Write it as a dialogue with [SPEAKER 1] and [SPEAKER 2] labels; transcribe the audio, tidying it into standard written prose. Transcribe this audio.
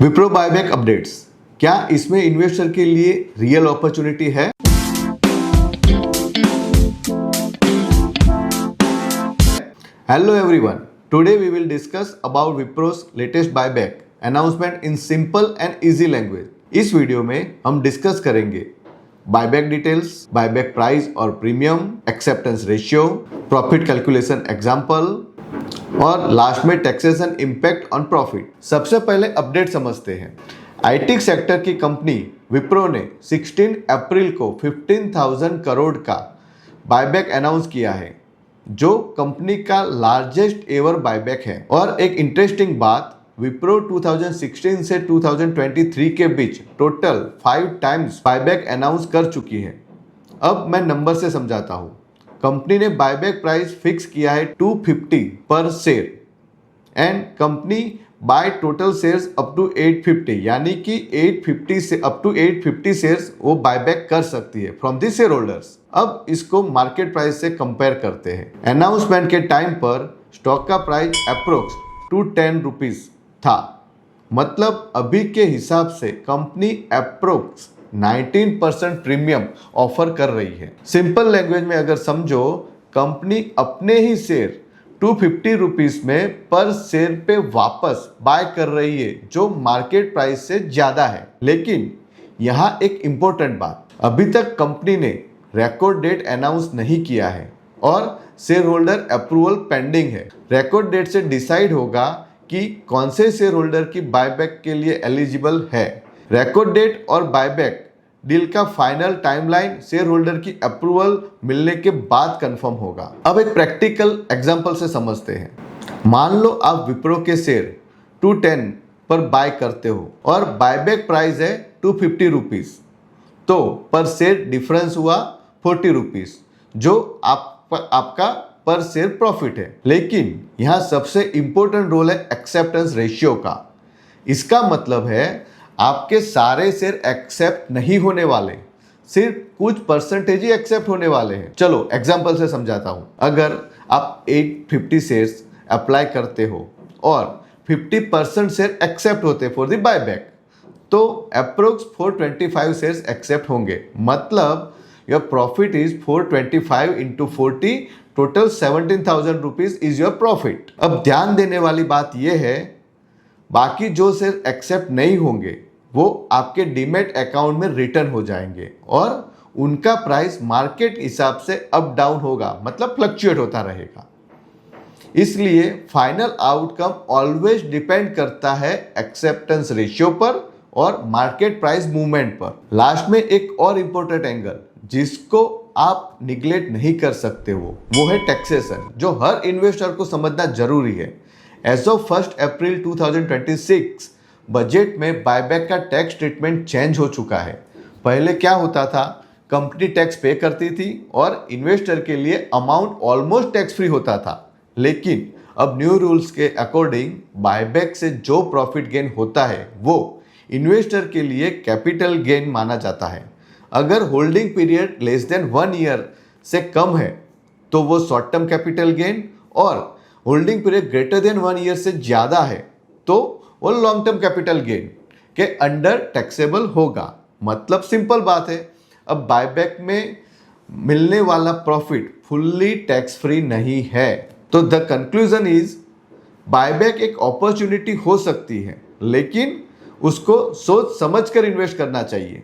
[SPEAKER 1] Wipro buyback updates, क्या इसमें investor के लिए रियल अपॉर्चुनिटी है? Hello everyone, today we will discuss about Wipro's latest buyback announcement in simple and easy language. इस video में हम डिस्कस करेंगे बायबैक डिटेल्स, बायबैक प्राइस और premium, acceptance ratio, profit calculation example और last में taxation impact on profit. सबसे पहले update समझते हैं। आईटी सेक्टर की कंपनी विप्रो ने 16 अप्रैल को 15,000 करोड़ का बायबैक अनाउंस किया है, जो कंपनी का लार्जेस्ट एवर बायबैक है। और एक इंटरेस्टिंग बात, विप्रो 2016 से 2023 के बीच टोटल 5 टाइम्स बायबैक अनाउंस कर चुकी है। अब मैं नंबर से समझाता हूँ। कंपनी ने बायबैक प्राइस फिक्स किया है 250 पर share and company by total shares up to 850, यानी कि 850 से अप टू 850 शेयर्स वो बायबैक कर सकती है फ्रॉम द शेयर होल्डर्स। अब इसको मार्केट प्राइस से कंपेयर करते हैं। अनाउंसमेंट के टाइम पर स्टॉक का प्राइस अप्रोक्स 210 रुपीज था, मतलब अभी के हिसाब से कंपनी अप्रोक्स 19% प्रीमियम ऑफर कर रही है। सिंपल लैंग्वेज में अगर समझो, कंपनी अपने ही शेयर 250 रुपीज में पर शेयर पे वापस बाय कर रही है, जो मार्केट प्राइस से ज्यादा है। लेकिन यहाँ एक इंपॉर्टेंट बात, अभी तक कंपनी ने रिकॉर्ड डेट अनाउंस नहीं किया है और शेयर होल्डर अप्रूवल पेंडिंग है। रिकॉर्ड डेट से डिसाइड होगा कि कौन से शेयर होल्डर की बायबैक के लिए एलिजिबल है। रिकॉर्ड डेट और बायबैक डील का फाइनल टाइमलाइन शेयर होल्डर की अप्रूवल मिलने के बाद कंफर्म होगा। अब एक प्रैक्टिकल एग्जांपल से समझते हैं। मान लो आप विप्रो के शेयर 210 पर बाय करते हो और बायबैक प्राइस है 250 रुपीज, तो पर शेयर डिफरेंस हुआ 40 रुपीज, जो आपका पर शेयर प्रॉफिट है। लेकिन यहाँ सबसे इंपॉर्टेंट रोल है एक्सेप्टेंस रेशियो का। इसका मतलब है आपके सारे शेयर एक्सेप्ट नहीं होने वाले, सिर्फ कुछ परसेंटेज ही एक्सेप्ट होने वाले हैं। चलो एग्जांपल से समझाता हूं। अगर आप 850 शेयर्स अप्लाई करते हो और 50% शेयर एक्सेप्ट होते फॉर द बायबैक, तो अप्रोक्स 425 शेयर्स एक्सेप्ट होंगे। मतलब your profit is 425 into 40, total 17,000 rupees is your profit. अब ध्यान देने वाली बात यह है, बाकी जो शेयर एक्सेप्ट नहीं होंगे वो आपके डीमैट अकाउंट में रिटर्न हो जाएंगे और उनका प्राइस मार्केट हिसाब से अप डाउन होगा, मतलब फ्लक्चुएट होता रहेगा। इसलिए फाइनल आउटकम ऑलवेज डिपेंड करता है एक्सेप्टेंस रेशियो पर और मार्केट प्राइस मूवमेंट पर। लास्ट में एक और इंपॉर्टेंट एंगल जिसको आप निगलेक्ट नहीं कर सकते, वो है टैक्सेशन, जो हर इन्वेस्टर को समझना जरूरी है। एज ऑफ 1 अप्रैल 2026 बजट में बायबैक का टैक्स ट्रीटमेंट चेंज हो चुका है। पहले क्या होता था, कंपनी टैक्स पे करती थी और इन्वेस्टर के लिए अमाउंट ऑलमोस्ट टैक्स फ्री होता था। लेकिन अब न्यू रूल्स के अकॉर्डिंग बायबैक से जो प्रॉफिट गेन होता है वो इन्वेस्टर के लिए कैपिटल गेन माना जाता है। अगर holding period less than 1 year से कम है तो वो शॉर्ट टर्म कैपिटल गेन, और holding period greater than 1 year से ज़्यादा है तो वो लॉन्ग टर्म कैपिटल गेन के अंडर टैक्सेबल होगा। मतलब सिंपल बात है, अब बायबैक में मिलने वाला प्रॉफिट फुल्ली टैक्स फ्री नहीं है। तो द कंक्लूजन इज, बायबैक एक अपॉर्चुनिटी हो सकती है, लेकिन उसको सोच समझ कर इन्वेस्ट करना चाहिए।